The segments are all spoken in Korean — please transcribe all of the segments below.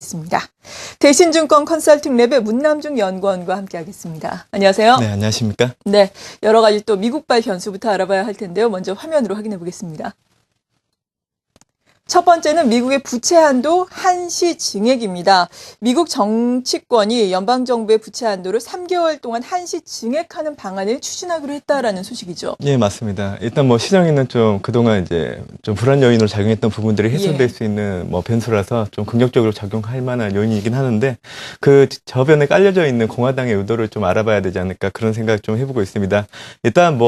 있습니다. 대신증권 컨설팅랩의 문남중 연구원과 함께하겠습니다. 안녕하세요. 네, 안녕하십니까? 네, 여러 가지 또 미국발 변수부터 알아봐야 할 텐데요. 먼저 화면으로 확인해 보겠습니다. 첫 번째는 미국의 부채 한도 한시 증액입니다. 미국 정치권이 연방정부의 부채 한도를 3개월 동안 한시 증액하는 방안을 추진하기로 했다라는 소식이죠. 예, 맞습니다. 일단 시장에는 좀 그동안 이제 좀 불안 요인으로 작용했던 부분들이 해소될 수 있는 변수라서 좀 긍정적으로 작용할 만한 요인이긴 하는데 그 저변에 깔려져 있는 공화당의 의도를 좀 알아봐야 되지 않을까 그런 생각 좀 해보고 있습니다. 일단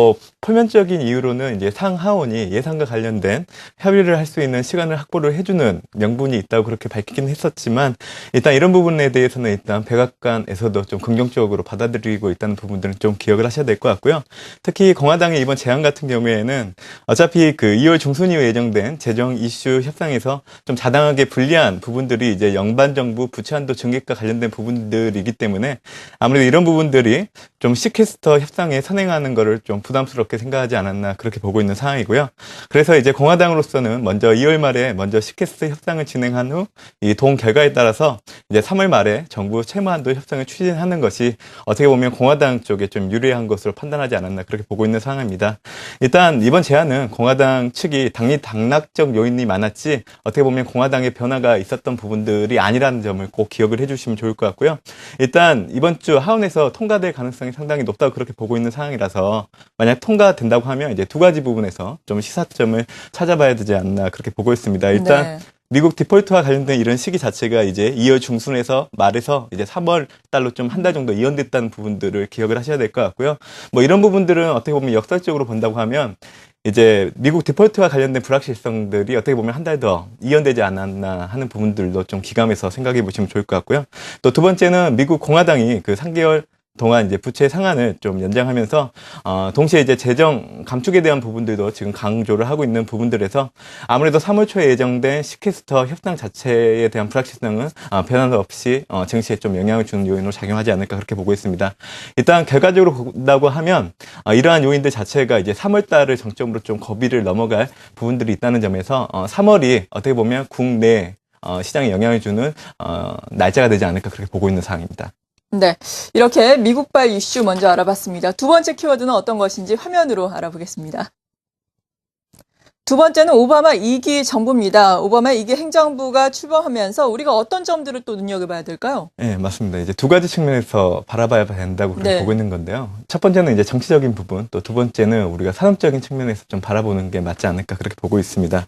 표면적인 이유로는 이제 상하원이 예산과 관련된 협의를 할 수 있는 시간을 확보를 해주는 명분이 있다고 그렇게 밝히긴 했었지만 일단 이런 부분에 대해서는 일단 백악관에서도 좀 긍정적으로 받아들이고 있다는 부분들은 좀 기억을 하셔야 될 것 같고요. 특히 공화당의 이번 제안 같은 경우에는 어차피 그 2월 중순 이후 예정된 재정 이슈 협상에서 좀 자당하게 불리한 부분들이 이제 연방정부 부채 한도 증액과 관련된 부분들이기 때문에 아무래도 이런 부분들이 좀 시퀘스터 협상에 선행하는 거를 좀 부담스럽게 생각하지 않았나 그렇게 보고 있는 상황이고요. 그래서 이제 공화당으로서는 먼저 2월 말에 먼저 시퀘스터 협상을 진행한 후 이 동 결과에 따라서 이제 3월 말에 정부 채무한도 협상을 추진하는 것이 어떻게 보면 공화당 쪽에 좀 유리한 것으로 판단하지 않았나 그렇게 보고 있는 상황입니다. 일단 이번 제안은 공화당 측이 당락적 요인이 많았지 어떻게 보면 공화당의 변화가 있었던 부분들이 아니라는 점을 꼭 기억을 해주시면 좋을 것 같고요. 일단 이번 주 하원에서 통과될 가능성이 상당히 높다고 그렇게 보고 있는 상황이라서 만약 통과된다고 하면 이제 두 가지 부분에서 좀 시사점을 찾아봐야 되지 않나 그렇게 보고 있습니다. 일단 네. 미국 디폴트와 관련된 이런 시기 자체가 이제 2월 중순에서 말에서 이제 3월 달로 좀 한 달 정도 이연됐다는 부분들을 기억을 하셔야 될 것 같고요. 이런 부분들은 어떻게 보면 역설적으로 본다고 하면 이제 미국 디폴트와 관련된 불확실성들이 어떻게 보면 한 달 더 이연되지 않았나 하는 부분들도 좀 기감해서 생각해 보시면 좋을 것 같고요. 또 두 번째는 미국 공화당이 그 3개월 동안 이제 부채 상한을 좀 연장하면서 동시에 이제 재정 감축에 대한 부분들도 지금 강조를 하고 있는 부분들에서 아무래도 3월 초에 예정된 시퀘스터 협상 자체에 대한 불확실성은 변화 없이 증시에 좀 영향을 주는 요인으로 작용하지 않을까 그렇게 보고 있습니다. 일단 결과적으로 본다고 하면 이러한 요인들 자체가 이제 3월 달을 정점으로 좀 고비를 넘어갈 부분들이 있다는 점에서 3월이 어떻게 보면 국내 시장에 영향을 주는 날짜가 되지 않을까 그렇게 보고 있는 상황입니다. 네, 이렇게 미국발 이슈 먼저 알아봤습니다. 두 번째 키워드는 어떤 것인지 화면으로 알아보겠습니다. 두 번째는 오바마 2기 정부입니다. 오바마 2기 행정부가 출범하면서 우리가 어떤 점들을 또 눈여겨봐야 될까요? 네, 맞습니다. 이제 두 가지 측면에서 바라봐야 된다고 그렇게 보고 있는 건데요. 첫 번째는 이제 정치적인 부분, 또 두 번째는 우리가 산업적인 측면에서 좀 바라보는 게 맞지 않을까 그렇게 보고 있습니다.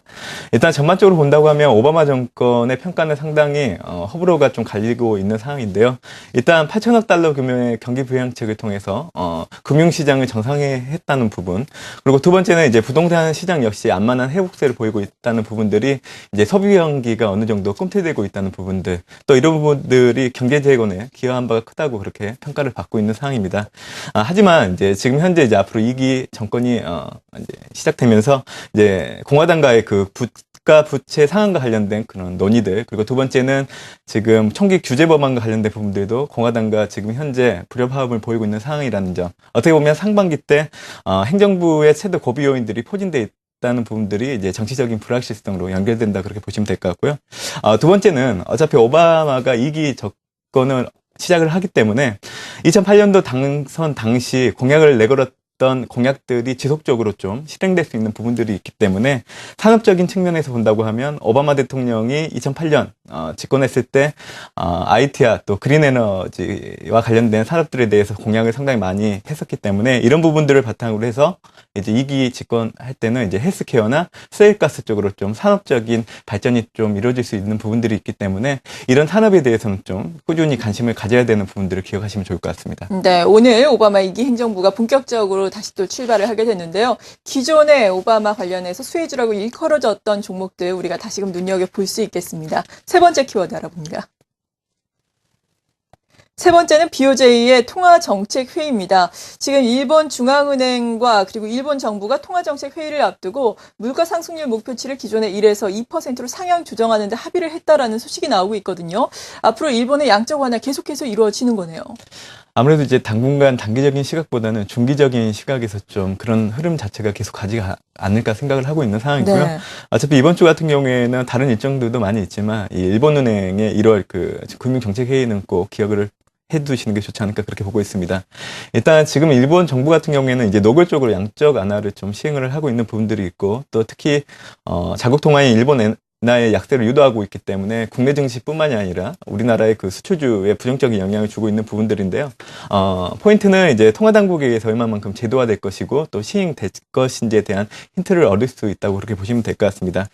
일단 전반적으로 본다고 하면 오바마 정권의 평가는 상당히 호불호가 좀 갈리고 있는 상황인데요. 일단 8천억 달러 규모의 경기 부양책을 통해서 금융시장을 정상화했다는 부분, 그리고 두 번째는 이제 부동산 시장 역시 만한 회복세를 보이고 있다는 부분들이 이제 소비 경기가 어느 정도 꿈틀대고 있다는 부분들, 또 이런 부분들이 경제 재건에 기여한 바가 크다고 그렇게 평가를 받고 있는 상황입니다. 하지만 이제 지금 현재 이제 앞으로 2기 정권이 이제 시작되면서 이제 공화당과의 그 국가 부채 상한과 관련된 그런 논의들, 그리고 두 번째는 지금 총기 규제 법안과 관련된 부분들도 공화당과 지금 현재 불협화음을 보이고 있는 상황이라는 점, 어떻게 보면 상반기 때 행정부의 최대 고비 요인들이 포진돼 다는 부분들이 이제 정치적인 불확실성으로 연결된다 그렇게 보시면 될 것 같고요. 두 번째는 어차피 오바마가 2기 접근을 시작을 하기 때문에 2008년도 당선 당시 공약을 내걸었던 공약들이 지속적으로 좀 실행될 수 있는 부분들이 있기 때문에 산업적인 측면에서 본다고 하면 오바마 대통령이 2008년 집권했을 때 IT와 또 그린 에너지와 관련된 산업들에 대해서 공약을 상당히 많이 했었기 때문에 이런 부분들을 바탕으로 해서 이제 2기 집권할 때는 이제 헬스케어나 세일가스 쪽으로 좀 산업적인 발전이 좀 이루어질 수 있는 부분들이 있기 때문에 이런 산업에 대해서는 좀 꾸준히 관심을 가져야 되는 부분들을 기억하시면 좋을 것 같습니다. 네, 오늘 오바마 2기 행정부가 본격적으로 다시 또 출발을 하게 됐는데요. 기존의 오바마 관련해서 수혜주라고 일컬어졌던 종목들 우리가 다시금 눈여겨볼 수 있겠습니다. 세 번째 키워드 알아봅니다. 세 번째는 BOJ의 통화정책회의입니다. 지금 일본 중앙은행과 그리고 일본 정부가 통화정책회의를 앞두고 물가 상승률 목표치를 기존의 1에서 2%로 상향 조정하는 데 합의를 했다라는 소식이 나오고 있거든요. 앞으로 일본의 양적 완화 계속해서 이루어지는 거네요. 아무래도 이제 당분간 단기적인 시각보다는 중기적인 시각에서 좀 그런 흐름 자체가 계속 가지 않을까 생각을 하고 있는 상황이고요. 네. 어차피 이번 주 같은 경우에는 다른 일정들도 많이 있지만 이 일본은행의 1월 그 금융정책회의는 꼭 기억을 해두시는 게 좋지 않을까 그렇게 보고 있습니다. 일단 지금 일본 정부 같은 경우에는 이제 노골적으로 양적 완화를 좀 시행을 하고 있는 부분들이 있고 또 특히 자국 통화인 일본 엔화의 약세를 유도하고 있기 때문에 국내 증시뿐만이 아니라 우리나라의 그 수출주에 부정적인 영향을 주고 있는 부분들인데요. 포인트는 이제 통화당국에 의해서 얼마만큼 제도화될 것이고 또 시행될 것인지에 대한 힌트를 얻을 수 있다고 그렇게 보시면 될 것 같습니다.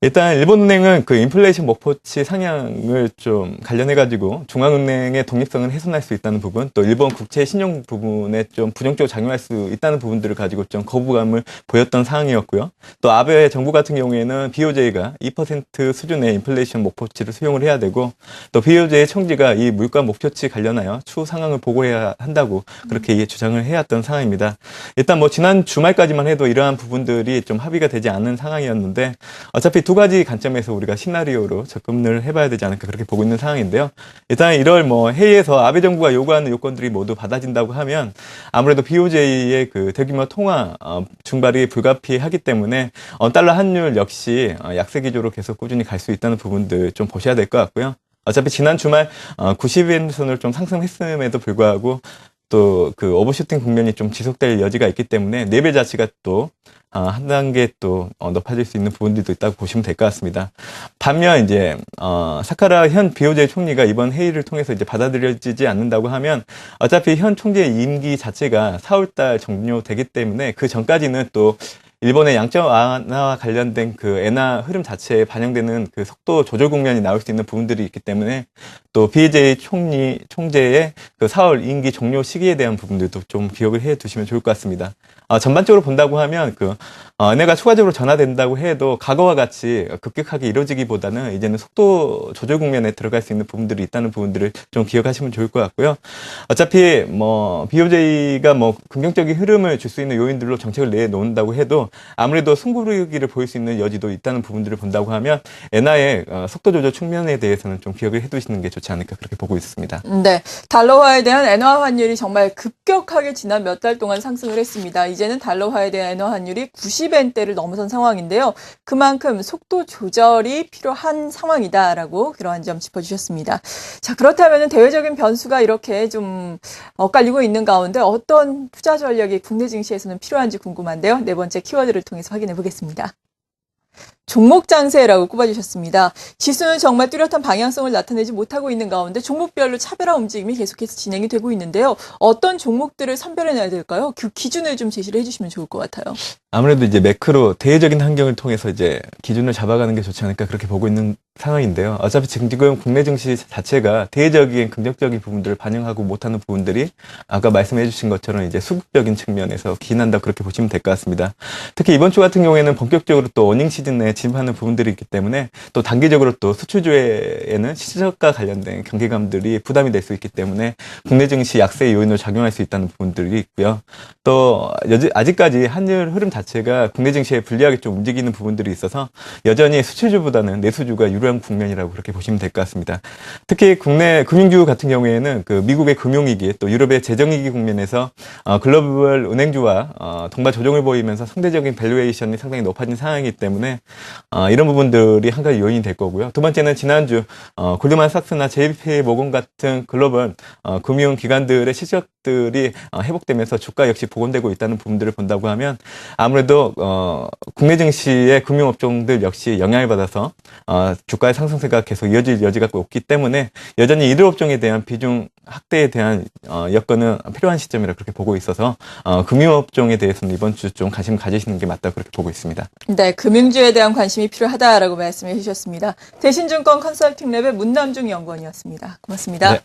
일단 일본은행은 그 인플레이션 목표치 상향을 좀 관련해가지고 중앙은행의 독립성을 훼손할 수 있다는 부분, 또 일본 국채 신용 부분에 좀 부정적으로 작용할 수 있다는 부분들을 가지고 좀 거부감을 보였던 상황이었고요. 또 아베 정부 같은 경우에는 BOJ가 2% 수준의 인플레이션 목표치를 수용을 해야 되고, 또 BOJ 총지가 이 물가 목표치 관련하여 추후 상황을 보고해야 한다고 그렇게 주장을 해왔던 상황입니다. 일단 뭐 지난 주말까지만 해도 이러한 부분들이 좀 합의가 되지 않는 상황이었는데 어차피 두 가지 관점에서 우리가 시나리오로 접근을 해봐야 되지 않을까 그렇게 보고 있는 상황인데요. 일단 1월 뭐 회의에서 아베 정부가 요구하는 요건들이 모두 받아진다고 하면 아무래도 BOJ의 그 대규모 통화 증발이 불가피하기 때문에 달러 환율 역시 약세 기조로 계속 꾸준히 갈 수 있다는 부분들 좀 보셔야 될 것 같고요. 어차피 지난 주말 90엔 선을 좀 상승했음에도 불구하고 또 그 오버슈팅 국면이 좀 지속될 여지가 있기 때문에 레벨 자체가 또 한 단계 또 높아질 수 있는 부분들도 있다고 보시면 될 것 같습니다. 반면 이제 사카라 현 BOJ 총리가 이번 회의를 통해서 이제 받아들여지지 않는다고 하면 어차피 현 총재의 임기 자체가 4월달 종료되기 때문에 그 전까지는 또 일본의 양적 완화와 관련된 그 엔화 흐름 자체에 반영되는 그 속도 조절 국면이 나올 수 있는 부분들이 있기 때문에 또 BOJ 총재의 그 4월 임기 종료 시기에 대한 부분들도 좀 기억을 해 두시면 좋을 것 같습니다. 전반적으로 본다고 하면 그 엔화가 추가적으로 전환된다고 해도 과거와 같이 급격하게 이루어지기보다는 이제는 속도 조절 국면에 들어갈 수 있는 부분들이 있다는 부분들을 좀 기억하시면 좋을 것 같고요. 어차피 뭐 BOJ가 뭐 긍정적인 흐름을 줄 수 있는 요인들로 정책을 내놓는다고 해도 아무래도 승부르기를 보일 수 있는 여지도 있다는 부분들을 본다고 하면 엔화의 속도 조절 측면에 대해서는 좀 기억을 해두시는 게 좋지 않을까 그렇게 보고 있습니다. 네, 달러화에 대한 엔화 환율이 정말 급격하게 지난 몇 달 동안 상승을 했습니다. 이제는 달러화에 대한 엔화 환율이 90엔대를 넘어선 상황인데요. 그만큼 속도 조절이 필요한 상황이다라고 그러한 점 짚어주셨습니다. 자, 그렇다면 대외적인 변수가 이렇게 좀 엇갈리고 있는 가운데 어떤 투자 전략이 국내 증시에서는 필요한지 궁금한데요. 네 번째 키워드를 통해서 확인해 보겠습니다. 종목 장세라고 꼽아주셨습니다. 지수는 정말 뚜렷한 방향성을 나타내지 못하고 있는 가운데 종목별로 차별화 움직임이 계속해서 진행이 되고 있는데요. 어떤 종목들을 선별해내야 될까요? 그 기준을 좀 제시를 해주시면 좋을 것 같아요. 아무래도 이제 매크로 대외적인 환경을 통해서 이제 기준을 잡아가는 게 좋지 않을까 그렇게 보고 있는 상황인데요. 어차피 지금 국내 증시 자체가 대외적인 긍정적인 부분들을 반영하고 못하는 부분들이 아까 말씀해 주신 것처럼 이제 수급적인 측면에서 기인한다 그렇게 보시면 될 것 같습니다. 특히 이번 주 같은 경우에는 본격적으로 또 어닝 시즌에 진입하는 부분들이 있기 때문에 또 단기적으로 또 수출주에는 시적과 관련된 경계감들이 부담이 될 수 있기 때문에 국내 증시 약세 요인으로 작용할 수 있다는 부분들이 있고요. 또 아직까지 환율 흐름 자체가 국내 증시에 불리하게 좀 움직이는 부분들이 있어서 여전히 수출주보다는 내수주가 유리한 국면이라고 그렇게 보시면 될 것 같습니다. 특히 국내 금융주 같은 경우에는 그 미국의 금융위기 또 유럽의 재정위기 국면에서 글로벌 은행주와 동반 조정을 보이면서 상대적인 밸류에이션이 상당히 높아진 상황이기 때문에 이런 부분들이 한 가지 요인이 될 거고요. 두 번째는 지난주 골드만삭스나 JP 모건 같은 글로벌 금융기관들의 실적들이 회복되면서 주가 역시 복원되고 있다는 부분들을 본다고 하면 아무래도 국내 증시의 금융업종들 역시 영향을 받아서 주가의 상승세가 계속 이어질 여지가 높기 때문에 여전히 이들 업종에 대한 비중 확대에 대한 여건은 필요한 시점이라 그렇게 보고 있어서 금융업종에 대해서는 이번 주 좀 관심 가지시는 게 맞다고 그렇게 보고 있습니다. 네, 금융주에 대한 관심이 필요하다라고 말씀해 주셨습니다. 대신증권 컨설팅랩의 문남중 연구원이었습니다. 고맙습니다. 네.